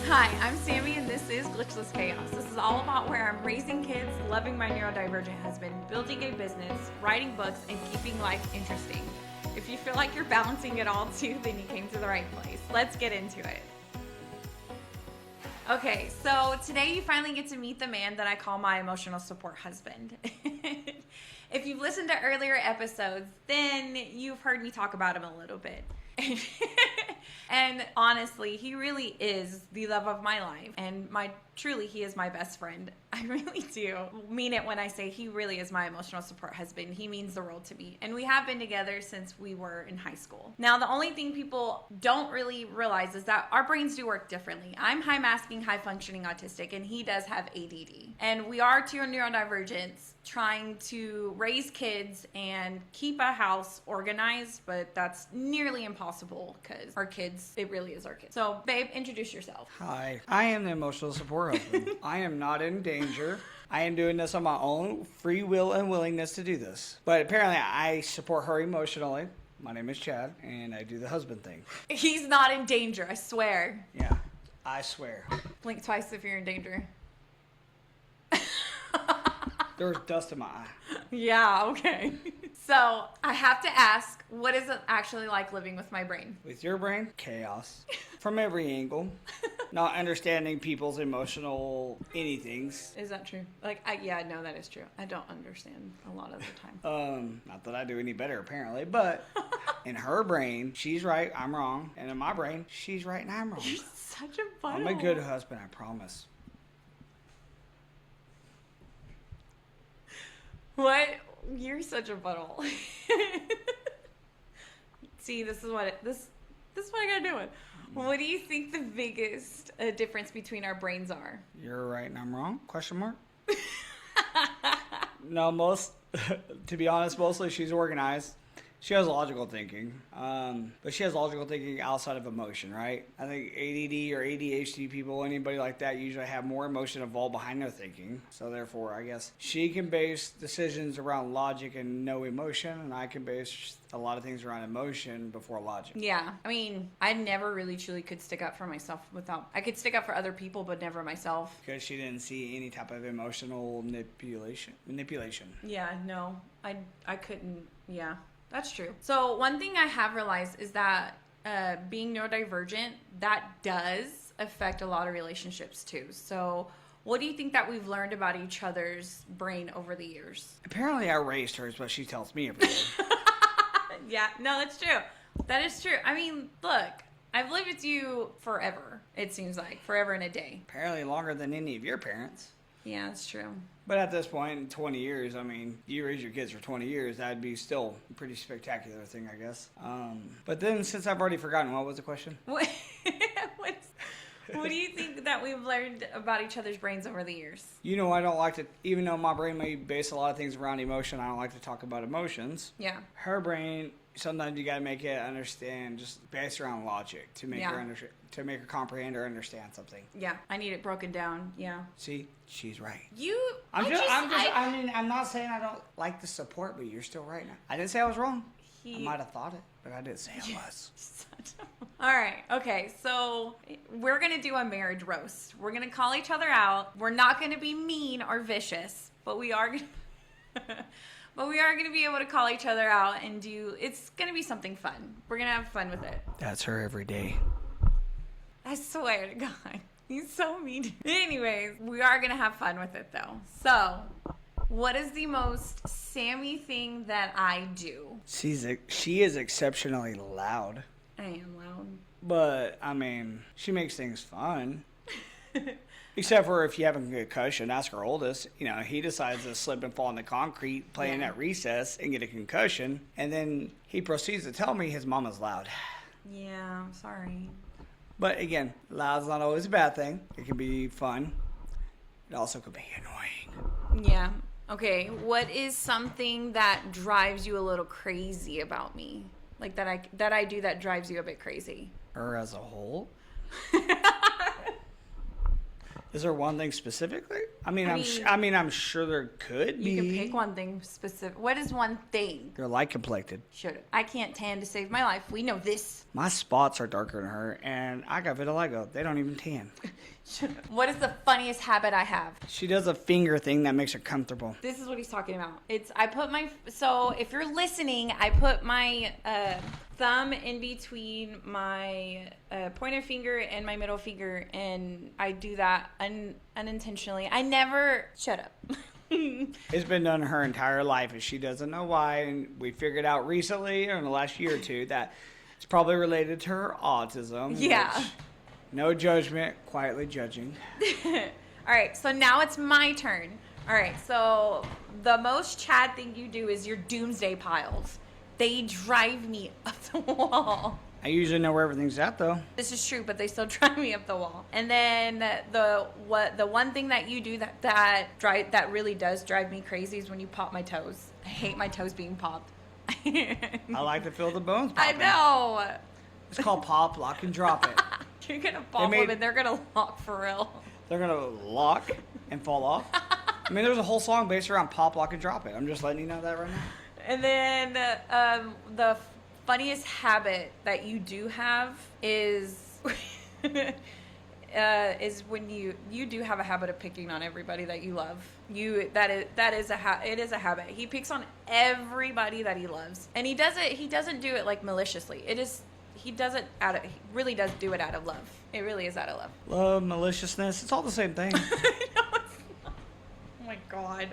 Hi, I'm Sammy and this is Glitchless Chaos. This is all about where I'm raising kids, loving my neurodivergent husband, building a business, writing books, and keeping life interesting. If you feel like you're balancing it all too, then you came to the right place. Let's get into it. Okay, so today you finally get to meet the man that I call my emotional support husband. If you've listened to earlier episodes, then you've heard me talk about him a little bit. And honestly, he really is the love of my life, and truly he is my best friend. I really do mean it when I say he really is my emotional support husband. He means the world to me, and we have been together since we were in high school. Now, the only thing people don't really realize is that our brains do work differently. I'm high masking, high functioning autistic, and he does have ADD, and we are two neurodivergents trying to raise kids and keep a house organized, but that's nearly impossible because our kids, it really is our kids. So, babe, introduce yourself. Hi, I am the emotional support husband. I am not in danger. I am doing this on my own free will and willingness to do this. But apparently I support her emotionally. My name is Chad, and I do the husband thing. He's not in danger, I swear. Yeah, I swear. Blink twice if you're in danger. There's dust in my eye. Yeah, okay. So, I have to ask, what is it actually like living with my brain? With your brain, chaos. From every angle. Not understanding people's emotional anythings. Is that true? No, that is true. I don't understand a lot of the time. Not that I do any better apparently, but in her brain, she's right, I'm wrong. And in my brain, she's right and I'm wrong. You're such a butthole. I'm a good husband, I promise. What? You're such a butthole. See, this is what I gotta do it. What do you think the biggest difference between our brains are? You're right and I'm wrong? Question mark? No, to be honest, mostly she's organized. She has logical thinking, but she has logical thinking outside of emotion, right? I think ADD or ADHD people, anybody like that, usually have more emotion involved behind their thinking. So therefore, I guess she can base decisions around logic and no emotion, and I can base a lot of things around emotion before logic. Yeah, I mean, I never really truly could stick up for myself I could stick up for other people, but never myself. Because she didn't see any type of emotional manipulation. Yeah, no, I couldn't, yeah. That's true. So one thing I have realized is that being neurodivergent, that does affect a lot of relationships too. So what do you think that we've learned about each other's brain over the years? Apparently I raised her is what she tells me every day. Yeah, no, that's true. That is true. I mean, look, I've lived with you forever, it seems like. Forever and a day. Apparently longer than any of your parents. Yeah, that's true. But at this point, in 20 years, I mean, you raise your kids for 20 years, that'd be still a pretty spectacular thing, I guess. But then, since I've already forgotten, what was the question? What do you think that we've learned about each other's brains over the years? You know, I don't like to, even though my brain may base a lot of things around emotion, I don't like to talk about emotions. Yeah. Her brain, sometimes you gotta make it understand, just based around logic to make her understand, to make her comprehend or understand something. Yeah, I need it broken down. Yeah. See, she's right. I'm not saying I don't like the support, but you're still right now. I didn't say I was wrong. I might have thought it, but I didn't say I was. All right. Okay. So we're going to do a marriage roast. We're going to call each other out. We're not going to be mean or vicious, but we are going to be able to call each other out and it's going to be something fun. We're going to have fun with it. That's her every day. I swear to God. He's so mean. Anyways, we are going to have fun with it though. So, what is the most Sammy thing that I do? She is exceptionally loud. I am loud. But, I mean, she makes things fun. Except for if you have a concussion, ask our oldest. You know, he decides to slip and fall in the concrete playing at recess and get a concussion. And then he proceeds to tell me his mama's loud. Yeah, I'm sorry. But again, loud's not always a bad thing. It can be fun. It also could be annoying. Yeah. Okay, what is something that drives you a little crazy about me? Like that I do that drives you a bit crazy? Her as a whole? Is there one thing specifically? I'm sure there could be. You can pick one thing specific. What is one thing? You're light complected. I can't tan to save my life. We know this. My spots are darker than her, and I got vitiligo. They don't even tan. What is the funniest habit I have? She does a finger thing that makes her comfortable. This is what he's talking about. So if you're listening, I put my thumb in between my pointer finger and my middle finger, and I do that unintentionally. I never... Shut up. It's been done her entire life, and she doesn't know why, and we figured out recently, or in the last year or two, that it's probably related to her autism. Yeah. No judgment, quietly judging. All right, so now it's my turn. All right, so the most Chad thing you do is your doomsday piles. They drive me up the wall. I usually know where everything's at, though. This is true, but they still drive me up the wall. And then the one thing that you do that really does drive me crazy is when you pop my toes. I hate my toes being popped. I like to feel the bones popping. I know. It's called pop, lock, and drop it. You're gonna pop them and they're gonna lock for real. They're gonna lock and fall off. I mean, there's a whole song based around pop, lock, and drop it. I'm just letting you know that right now. And then the funniest habit that you do have is when you do have a habit of picking on everybody that you love. It is a habit. He picks on everybody that he loves, and he doesn't do it like maliciously. He really does do it out of love. It really is out of love. Love, maliciousness, it's all the same thing. No, it's not. Oh my God.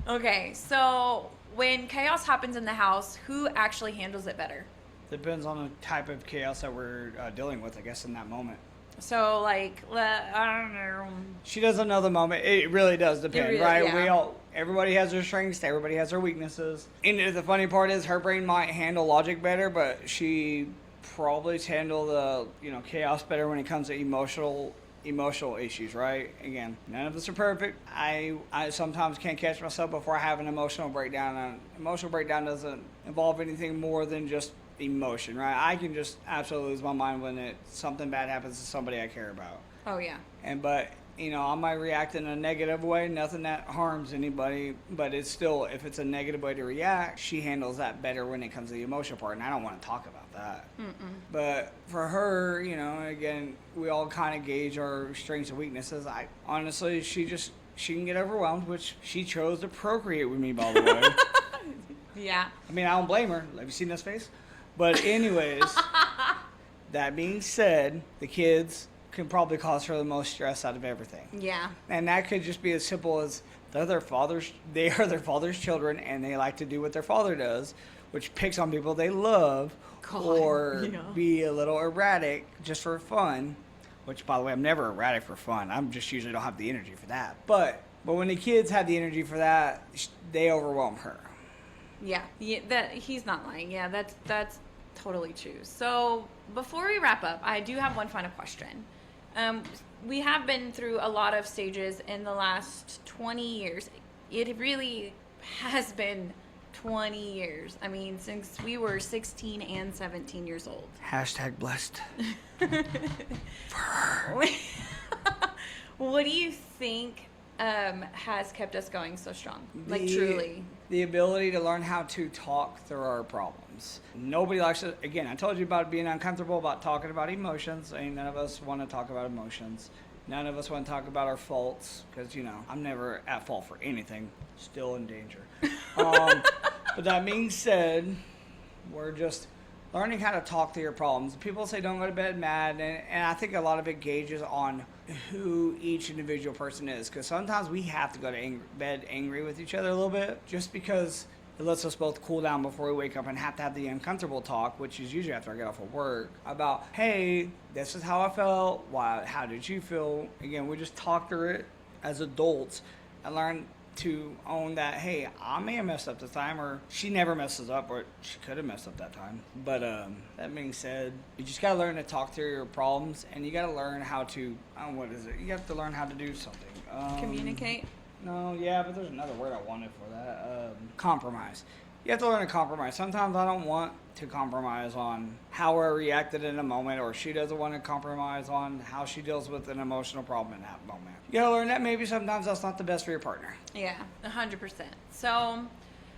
Okay, so when chaos happens in the house, who actually handles it better? Depends on the type of chaos that we're dealing with, I guess, in that moment. So, I don't know. She doesn't know the moment. It really does depend, right? Yeah. Everybody has their strengths. Everybody has their weaknesses. And the funny part is, her brain might handle logic better, but she probably handle the chaos better when it comes to emotional issues, right? Again, none of us are perfect. I sometimes can't catch myself before I have an emotional breakdown. An emotional breakdown doesn't involve anything more than just emotion, right? I can just absolutely lose my mind when something bad happens to somebody I care about. Oh yeah. But I might react in a negative way, nothing that harms anybody, but it's still, if it's a negative way to react, she handles that better when it comes to the emotional part, and I don't want to talk about that. Mm-mm. But for her, again, we all kind of gauge our strengths and weaknesses. Honestly, she can get overwhelmed, which she chose to procreate with me, by the way. Yeah. I mean, I don't blame her. Have you seen this face? But anyways, that being said, the kids can probably cause her the most stress out of everything. Yeah. And that could just be as simple as they are their father's children, and they like to do what their father does, which picks on people they love, be a little erratic just for fun, which, by the way, I'm never erratic for fun. I'm just usually don't have the energy for that. But when the kids have the energy for that, they overwhelm her. Yeah, that he's not lying. Yeah, that's totally true. So before we wrap up, I do have one final question. We have been through a lot of stages in the last 20 years. It really has been 20 years. I mean, since we were 16 and 17 years old. #blessed. For her. What do you think has kept us going so strong? Truly. The ability to learn how to talk through our problems. Nobody likes to, again, I told you about being uncomfortable about talking about emotions. I mean, none of us want to talk about emotions. None of us want to talk about our faults because, I'm never at fault for anything. Still in danger. But that being said, we're just learning how to talk through your problems. People say don't go to bed mad, and I think a lot of it gauges on who each individual person is, because sometimes we have to go to bed angry with each other a little bit just because it lets us both cool down before we wake up and have to have the uncomfortable talk, which is usually after I get off of work, about, hey, this is how I felt, how did you feel? Again, we just talk through it as adults and learn to own that, hey, I may have messed up this time, or she never messes up, or she could have messed up that time. But that being said, you just got to learn to talk through your problems, and you got to learn how to, you have to learn how to do something. Communicate? No, yeah, but there's another word I wanted for that. Compromise. You have to learn to compromise. Sometimes I don't want to compromise on how I reacted in a moment, or she doesn't want to compromise on how she deals with an emotional problem in that moment. You gotta learn that maybe sometimes that's not the best for your partner. Yeah, 100%. So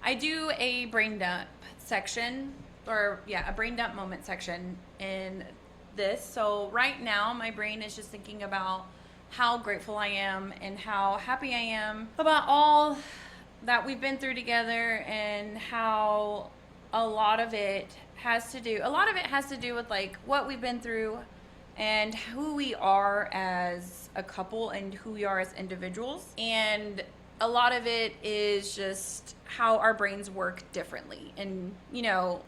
I do a brain dump section, a brain dump moment section in this. So right now my brain is just thinking about how grateful I am and how happy I am about all that we've been through together, and how a lot of it has to do with like what we've been through and who we are as a couple and who we are as individuals. And a lot of it is just how our brains work differently, and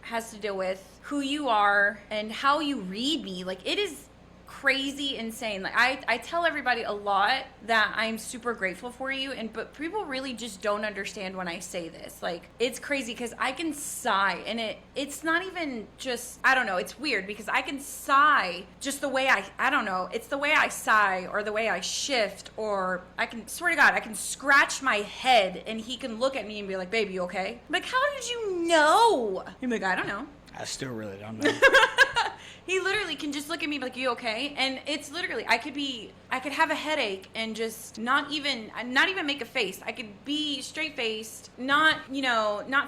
has to do with who you are and how you read me. Like, it is crazy insane. Like, I tell everybody a lot that I'm super grateful for you, but people really just don't understand when I say this. Like, it's crazy because I can sigh, and it's not even just, I don't know, it's weird because I can sigh just the way I don't know, it's the way I sigh or the way I shift, or I can, swear to God, I can scratch my head and he can look at me and be like, "Baby, you okay?" I'm like, "How did you know?" He'd be like, "I don't know." I still really don't know. He literally can just look at me like, "You okay?" And it's literally, I could have a headache and just not even make a face. I could be straight faced, not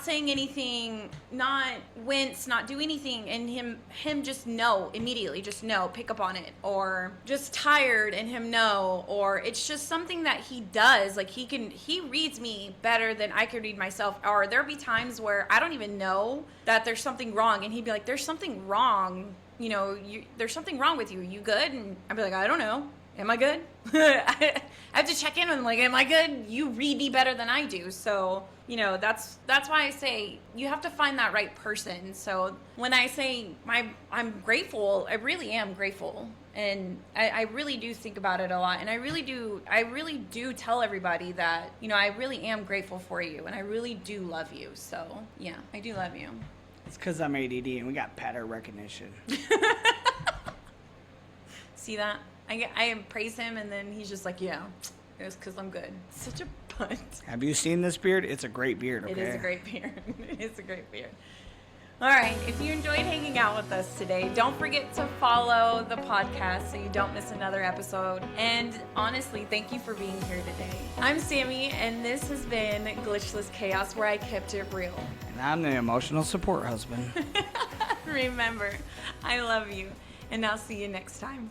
saying anything, not wince, not do anything, and him just know immediately, just know, pick up on it, or just tired and him know, or it's just something that he does. Like, he reads me better than I could read myself. Or there'll be times where I don't even know that there's something wrong, and he'd be like, "There's something wrong. There's something wrong with you. Are you good?" And I'd be like, "I don't know. Am I good?" I have to check in with him, like, "Am I good?" You read me better than I do. So, that's why I say you have to find that right person. So when I say I'm grateful, I really am grateful. And I really do think about it a lot. And I really do tell everybody that, I really am grateful for you. And I really do love you. So, yeah, I do love you. It's because I'm ADD and we got pattern recognition. See that? I praise him, and then he's just like, "Yeah, it was because I'm good." Such a butt. Have you seen this beard? It's a great beard, okay? It is a great beard. It's a great beard. All right, if you enjoyed hanging out with us today, don't forget to follow the podcast so you don't miss another episode. And honestly, thank you for being here today. I'm Sammy, and this has been Glitchless Chaos, where I kept it real. And I'm the emotional support husband. Remember, I love you, and I'll see you next time.